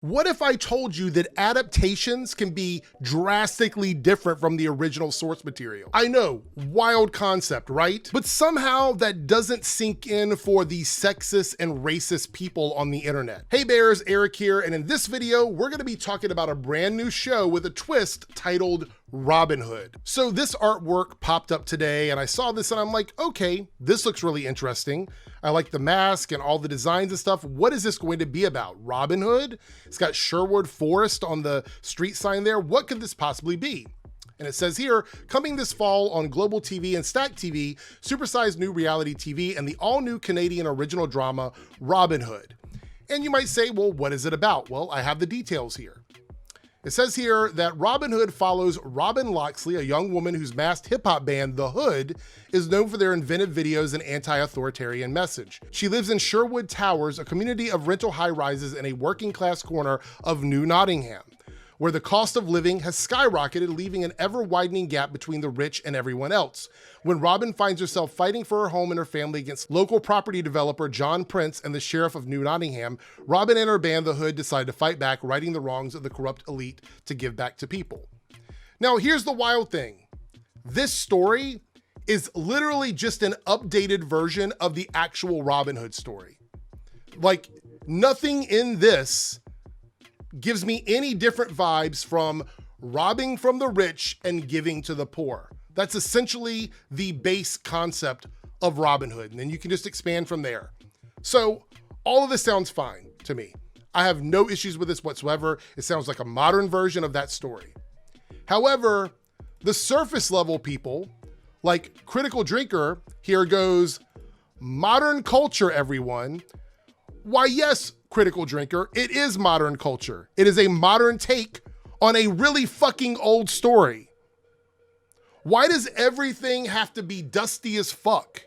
What if I told you that adaptations can be drastically different from the original source material? I know, wild concept, right? But somehow that doesn't sink in for the sexist and racist people on the internet. Hey bears, Eric here, and in this video, we're gonna be talking about a brand new show with a twist titled Robyn Hood. So this artwork popped up today and I saw this and I'm like, okay, this looks really interesting. I like the mask and all the designs and stuff. What is this going to be about? Robyn Hood? It's got Sherwood Forest on the street sign there. What could this possibly be? And it says here, coming this fall on Global TV and Stack TV, supersized new reality TV, and the all-new Canadian original drama, Robyn Hood. And you might say, well, what is it about? Well, I have the details here. It says here that Robyn Hood follows Robyn Loxley, a young woman whose masked hip-hop band, The Hood, is known for their inventive videos and anti-authoritarian message. She lives in Sherwood Towers, a community of rental high-rises in a working-class corner of New Nottingham, where the cost of living has skyrocketed, leaving an ever-widening gap between the rich and everyone else. When Robyn finds herself fighting for her home and her family against local property developer John Prince and the sheriff of New Nottingham, Robyn and her band, The Hood, decide to fight back, righting the wrongs of the corrupt elite to give back to people. Now, here's the wild thing. This story is literally just an updated version of the actual Robyn Hood story. Like, nothing in this gives me any different vibes from robbing from the rich and giving to the poor. That's essentially the base concept of Robyn Hood, and then you can just expand from there. So all of this sounds fine to me. I have no issues with this whatsoever. It sounds like a modern version of that story. However, the surface level people, like Critical Drinker, here goes, modern culture, everyone. Why, yes, Critical Drinker, it is modern culture. It is a modern take on a really fucking old story. Why does everything have to be dusty as fuck?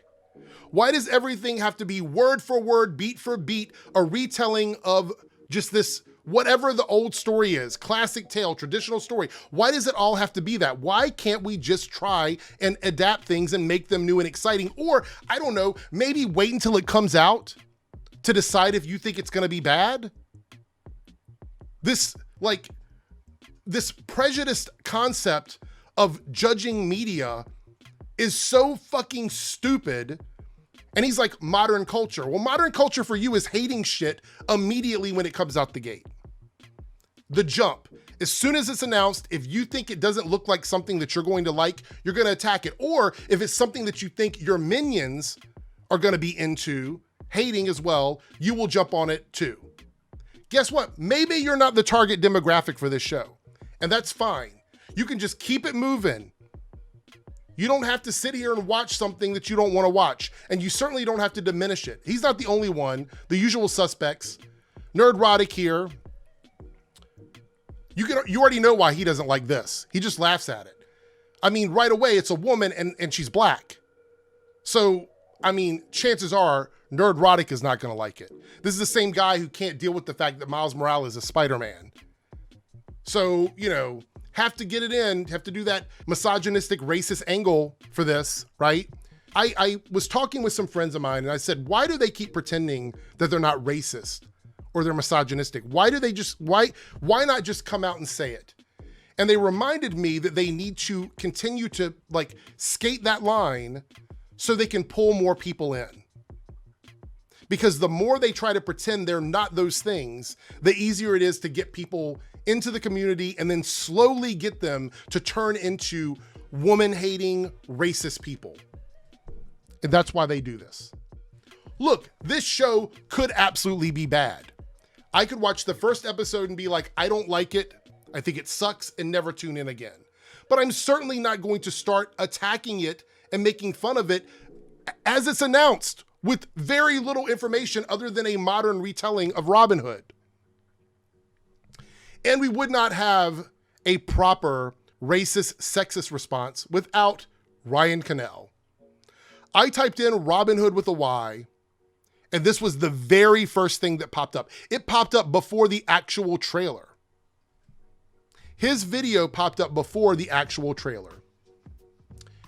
Why does everything have to be word for word, beat for beat, a retelling of just this, whatever the old story is, classic tale, traditional story? Why does it all have to be that? Why can't we just try and adapt things and make them new and exciting? Or, I don't know, maybe wait until it comes out to decide if you think it's gonna be bad? This prejudiced concept of judging media is so fucking stupid. And he's like, modern culture. Well, modern culture for you is hating shit immediately when it comes out the gate. The jump. As soon as it's announced, if you think it doesn't look like something that you're going to like, you're gonna attack it. Or if it's something that you think your minions are gonna be into, hating as well, you will jump on it too. Guess what? Maybe you're not the target demographic for this show, and that's fine. You can just keep it moving. You don't have to sit here and watch something that you don't want to watch, and you certainly don't have to diminish it. He's not the only one. The usual suspects. Nerdrotic here. You already know why he doesn't like this. He just laughs at it. I mean, right away, it's a woman and she's black. So, I mean, chances are Nerdrotic is not gonna like it. This is the same guy who can't deal with the fact that Miles Morales is Spider-Man. So, you know, have to get it in, have to do that misogynistic, racist angle for this, right? I was talking with some friends of mine and I said, why do they keep pretending that they're not racist or they're misogynistic? Why not just come out and say it? And they reminded me that they need to continue to like skate that line so they can pull more people in. Because the more they try to pretend they're not those things, the easier it is to get people into the community and then slowly get them to turn into woman-hating, racist people. And that's why they do this. Look, this show could absolutely be bad. I could watch the first episode and be like, I don't like it, I think it sucks, and never tune in again. But I'm certainly not going to start attacking it and making fun of it as it's announced with very little information other than a modern retelling of Robyn Hood. And we would not have a proper racist, sexist response without Ryan Cannell. I typed in Robyn Hood with a Y, and this was the very first thing that popped up. It popped up before the actual trailer. His video popped up before the actual trailer.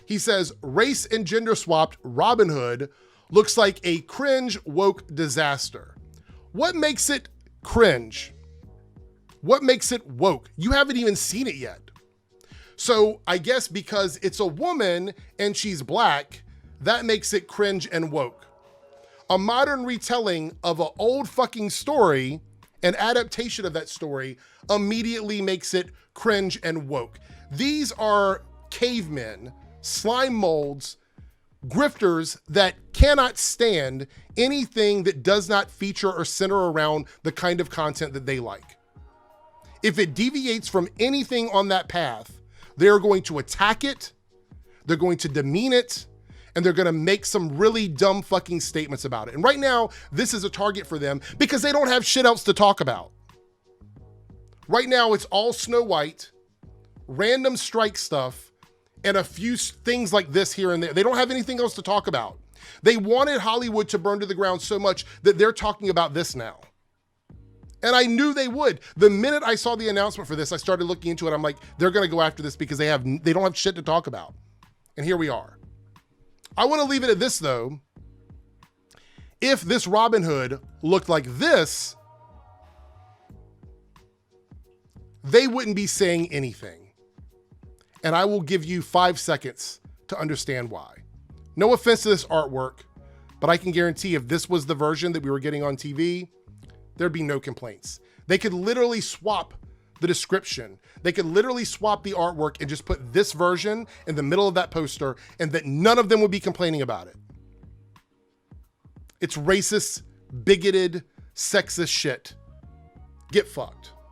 He says, race and gender swapped Robyn Hood looks like a cringe woke disaster. What makes it cringe? What makes it woke? You haven't even seen it yet. So I guess because it's a woman and she's black, that makes it cringe and woke. A modern retelling of an old fucking story, an adaptation of that story, immediately makes it cringe and woke. These are cavemen, slime molds, grifters that cannot stand anything that does not feature or center around the kind of content that they like. If it deviates from anything on that path, they're going to attack it, they're going to demean it, and they're gonna make some really dumb fucking statements about it. And right now, this is a target for them because they don't have shit else to talk about. Right now, it's all Snow White, random strike stuff, and a few things like this here and there. They don't have anything else to talk about. They wanted Hollywood to burn to the ground so much that they're talking about this now. And I knew they would. The minute I saw the announcement for this, I started looking into it. I'm like, they're gonna go after this because they don't have shit to talk about. And here we are. I wanna leave it at this though. If this Robin Hood looked like this, they wouldn't be saying anything. And I will give you 5 seconds to understand why. No offense to this artwork, but I can guarantee if this was the version that we were getting on TV, there'd be no complaints. They could literally swap the description. They could literally swap the artwork and just put this version in the middle of that poster and that none of them would be complaining about it. It's racist, bigoted, sexist shit. Get fucked.